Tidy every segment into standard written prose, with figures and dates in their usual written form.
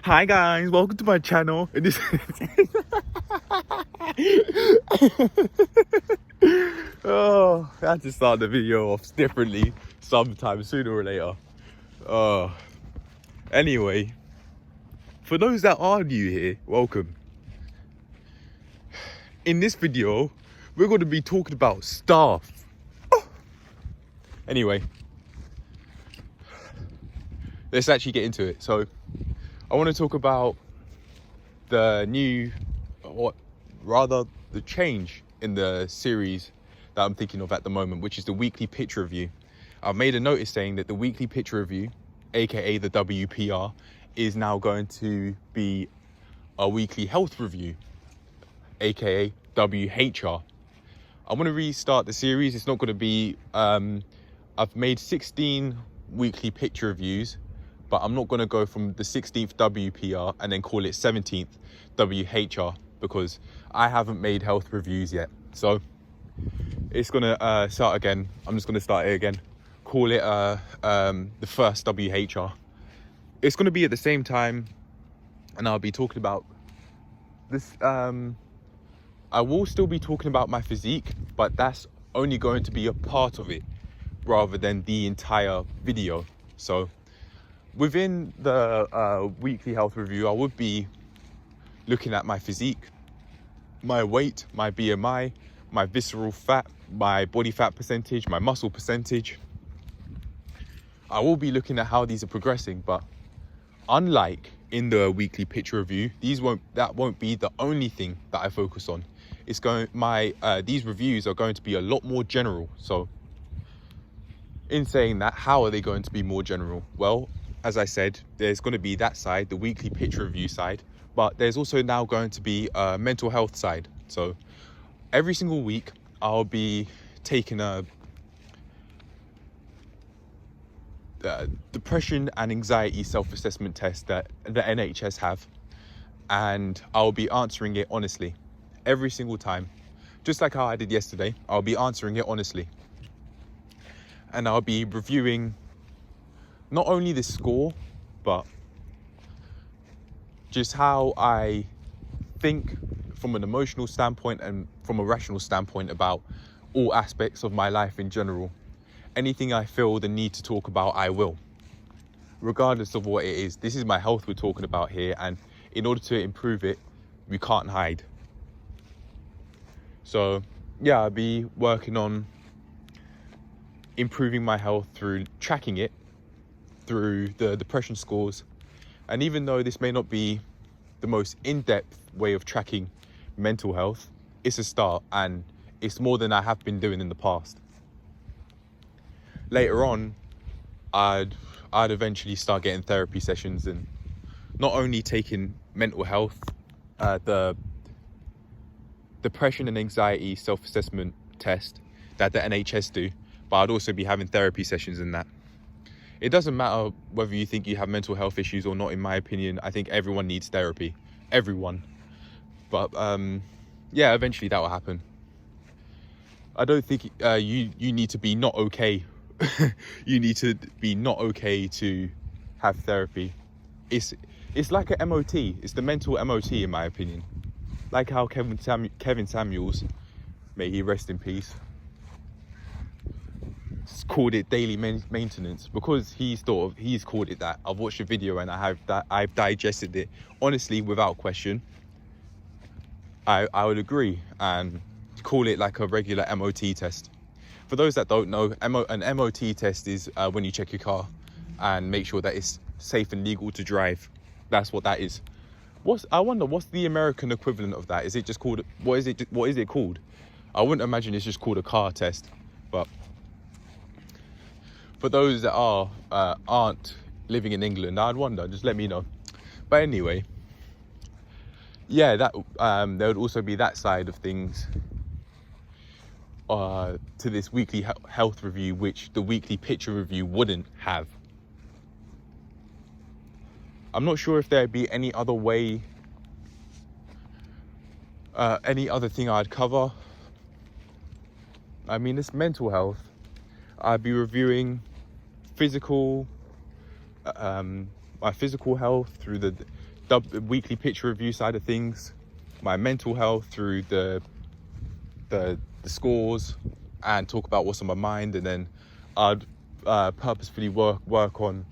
Hi guys, welcome to my channel. And this oh, I had to start the video off differently sometime sooner or later. Anyway, for those that are new here, welcome. In this video, we're going to be talking about stuff. Anyway, let's actually get into it. So, I want to talk about the the change in the series that I'm thinking of at the moment, which is the weekly picture review. I've made a notice saying that the weekly picture review, aka the WPR, is now going to be a weekly health review, aka WHR. I want to restart the series. It's not going to be I've made 16 weekly picture reviews, but I'm not going to go from the 16th WPR and then call it 17th WHR because I haven't made health reviews yet. So it's going to start again. I'm just going to start it again. Call it the first WHR. It's going to be at the same time, and I'll be talking about this. I will still be talking about my physique, but that's only going to be a part of it rather than the entire video. So within the weekly health review, I would be looking at my physique, my weight, my BMI, my visceral fat, my body fat percentage, my muscle percentage. I will be looking at how these are progressing, but unlike in the weekly picture review, that won't be the only thing that I focus on. These reviews are going to be a lot more general. So in saying that, how are they going to be more general? Well, as I said, there's going to be that side, the weekly picture review side, but there's also now going to be a mental health side. So every single week, I'll be taking a depression and anxiety self-assessment test that the NHS have, and I'll be answering it honestly every single time. Just like how I did yesterday, I'll be answering it honestly. And I'll be reviewing not only the score, but just how I think from an emotional standpoint and from a rational standpoint about all aspects of my life in general. Anything I feel the need to talk about, I will, regardless of what it is. This is my health we're talking about here, and in order to improve it, we can't hide. So yeah, I'll be working on improving my health through tracking it, through the depression scores. And even though this may not be the most in-depth way of tracking mental health, it's a start, and it's more than I have been doing in the past. Later on, I'd eventually start getting therapy sessions and not only taking mental health, the depression and anxiety self-assessment test that the NHS do, but I'd also be having therapy sessions in that. It doesn't matter whether you think you have mental health issues or not, in my opinion. I think everyone needs therapy. Everyone. But yeah, eventually that will happen. I don't think you need to be not okay. You need to be not okay to have therapy. It's like a MOT. It's the mental MOT, in my opinion. Like how Kevin Samuels, may he rest in peace, called it daily maintenance, because he's called it that. I've watched a video and I've digested it honestly without question. I would agree and call it like a regular MOT test. For those that don't know, an MOT test is when you check your car and make sure that it's safe and legal to drive. That's what that is. I wonder what's the American equivalent of that? Is it just called, what is it called? I wouldn't imagine it's just called a car test, but for those that aren't living in England, I'd wonder, just let me know. But anyway, yeah, that there would also be that side of things to this weekly health review, which the weekly picture review wouldn't have. I'm not sure if there'd be any other way, any other thing I'd cover. I mean, it's mental health. I'd be reviewing my physical health through the weekly picture review side of things, my mental health through the scores, and talk about what's on my mind. And then I'd purposefully work on,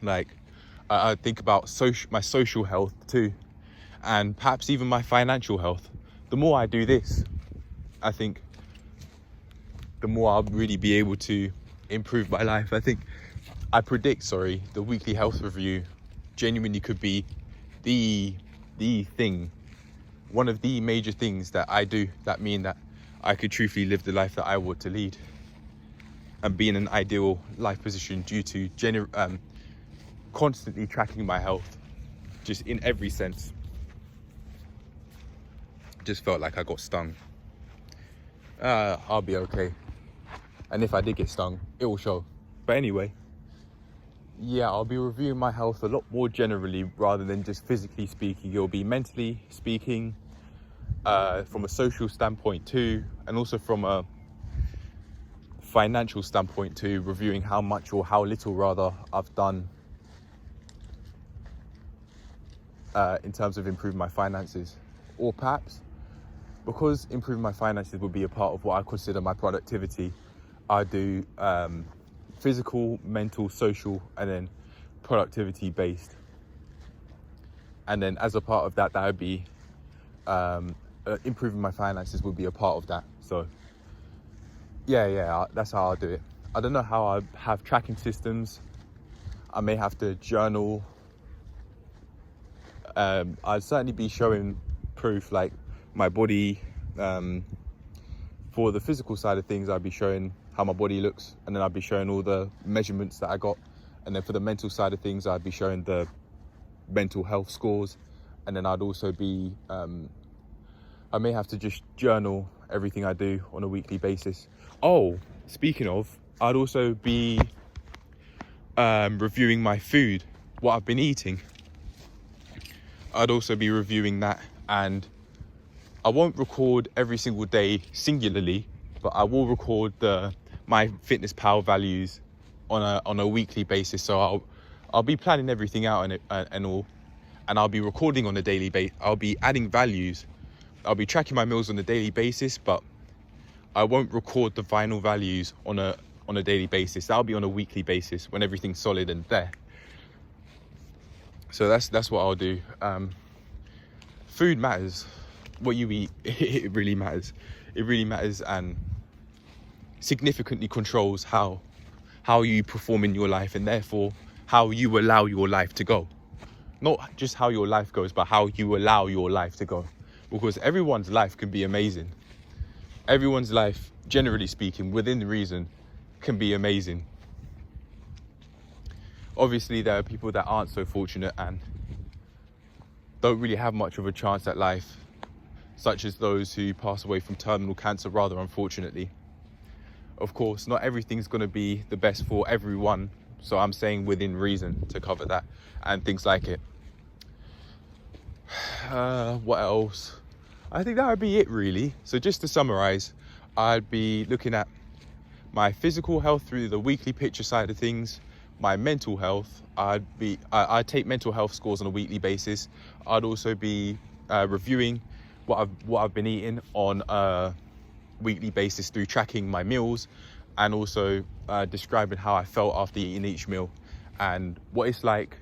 like, I think about my social health too, and perhaps even my financial health. The more I do this, I think the more I'll really be able to improve my life. I predict the weekly health review genuinely could be the thing, one of the major things that I do that mean that I could truthfully live the life that I want to lead and be in an ideal life position due to constantly tracking my health, just in every sense. Just felt like I got stung. I'll be okay. And if I did get stung, it will show. But anyway, yeah, I'll be reviewing my health a lot more generally rather than just physically speaking. It'll be mentally speaking, from a social standpoint too, and also from a financial standpoint too, reviewing how much or how little rather I've done in terms of improving my finances. Or perhaps, because improving my finances would be a part of what I consider my productivity, I do physical, mental, social, and then productivity based. And then as a part of that, that would be improving my finances would be a part of that. So yeah, that's how I'll do it. I don't know how I have tracking systems. I may have to journal. I'd certainly be showing proof, like my body. For the physical side of things, I'd be showing how my body looks, and then I'd be showing all the measurements that I got. And then for the mental side of things, I'd be showing the mental health scores. And then I'd also be, I may have to just journal everything I do on a weekly basis. Oh, speaking of, I'd also be reviewing my food, what I've been eating. I'd also be reviewing that, and I won't record every single day singularly, but I will record my fitness pal values on a weekly basis. So I'll be planning everything out and all, and I'll be recording on a daily basis. I'll be adding values. I'll be tracking my meals on a daily basis, but I won't record the final values on a daily basis. That'll be on a weekly basis when everything's solid and there. So that's what I'll do. Food matters. What you eat, it really matters. It really matters, and significantly controls how you perform in your life, and therefore how you allow your life to go. Not just how your life goes, but how you allow your life to go. Because everyone's life can be amazing. Everyone's life, generally speaking, within reason, can be amazing. Obviously, there are people that aren't so fortunate and don't really have much of a chance at life, such as those who pass away from terminal cancer, rather unfortunately. Of course, not everything's going to be the best for everyone, so I'm saying within reason to cover that and things like it. What else? I think that would be it, really. So just to summarize, I'd be looking at my physical health through the weekly picture side of things, my mental health. I'd take mental health scores on a weekly basis. I'd also be reviewing what I've been eating on a weekly basis through tracking my meals, and also describing how I felt after eating each meal and what it's like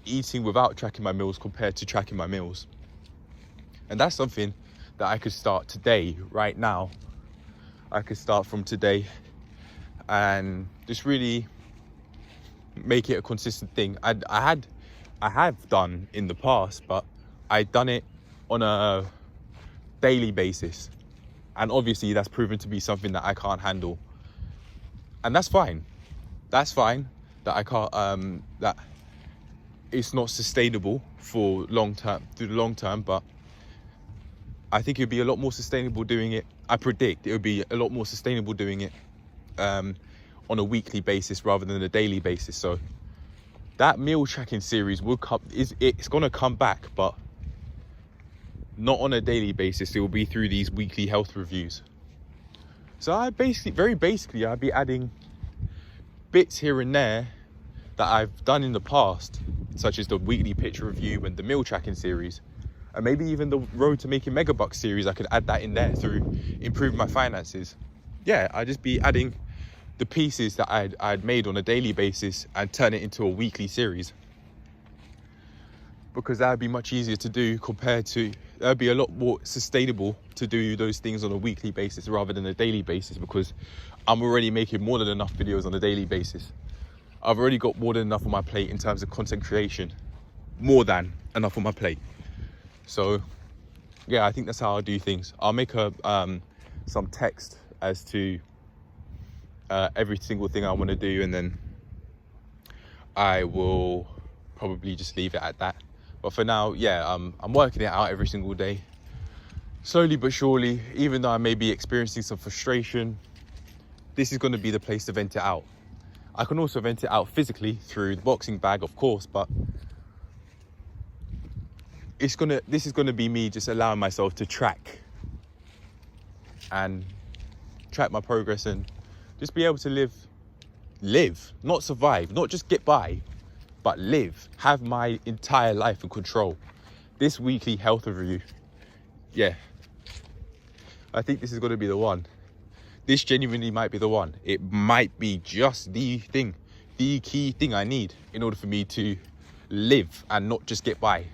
eating without tracking my meals compared to tracking my meals. And that's something that I could start today, right now. I could start from today and just really make it a consistent thing. I have done in the past, but I'd done it on a daily basis, and obviously that's proven to be something that I can't handle, and that's fine. That I can't that it's not sustainable for through the long term, but I think it'd be a lot more sustainable doing it. I predict it would be a lot more sustainable doing it on a weekly basis rather than a daily basis. So that meal tracking series it's going to come back, but not on a daily basis. It will be through these weekly health reviews. So I'd be adding bits here and there that I've done in the past, such as the weekly picture review and the meal tracking series, and maybe even the road to making megabucks series, I could add that in there through improving my finances. Yeah, I'd just be adding the pieces that I'd made on a daily basis and turn it into a weekly series, because that would be much easier to do compared to, that would be a lot more sustainable to do those things on a weekly basis rather than a daily basis, because I'm already making more than enough videos on a daily basis. I've already got more than enough on my plate in terms of content creation, more than enough on my plate. So yeah, I think that's how I'll do things. I'll make some text as to every single thing I want to do, and then I will probably just leave it at that. But for now, yeah, I'm working it out every single day, slowly but surely. Even though I may be experiencing some frustration, this is going to be the place to vent it out. I can also vent it out physically through the boxing bag, of course, but this is gonna be me just allowing myself to track my progress and just be able to live, not survive, not just get by, but live, have my entire life in control. This weekly health review, yeah, I think this is going to be the one. This genuinely might be the one. It might be just the key thing I need in order for me to live and not just get by.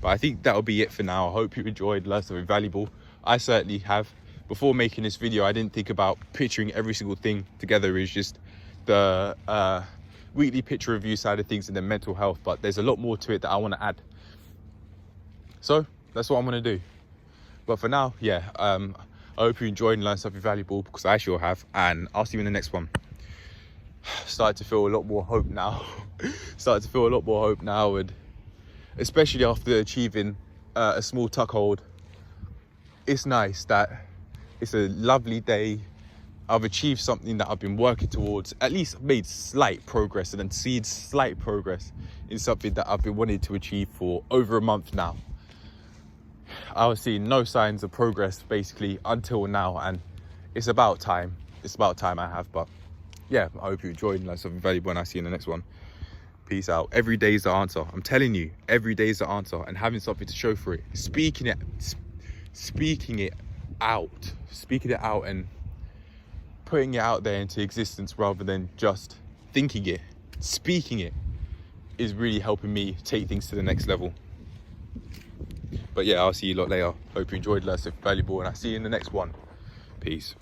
But I think that'll be it for now. I hope you enjoyed, learned something valuable. I certainly have. Before making this video, I didn't think about picturing every single thing together. It's just the weekly picture review side of things and then mental health, but there's a lot more to it that I want to add. So that's what I'm going to do. But for now, yeah, I hope you enjoyed and learned something valuable, because I sure have, and I'll see you in the next one. Started to feel a lot more hope now. And especially after achieving a small tuck hold, it's nice that it's a lovely day. I've achieved something that I've been working towards, at least made slight progress, and then seen slight progress in something that I've been wanting to achieve for over a month now. I was seeing no signs of progress basically until now, and it's about time. I have. But yeah, I hope you enjoyed and learned something valuable, and I'll see you in the next one. Peace out. Every day is the answer. I'm telling you, every day is the answer, and having something to show for it, speaking it out, and putting it out there into existence rather than just thinking it. Speaking it is really helping me take things to the next level. But yeah, I'll see you a lot later. Hope you enjoyed, learned something valuable, and I'll see you in the next one. Peace.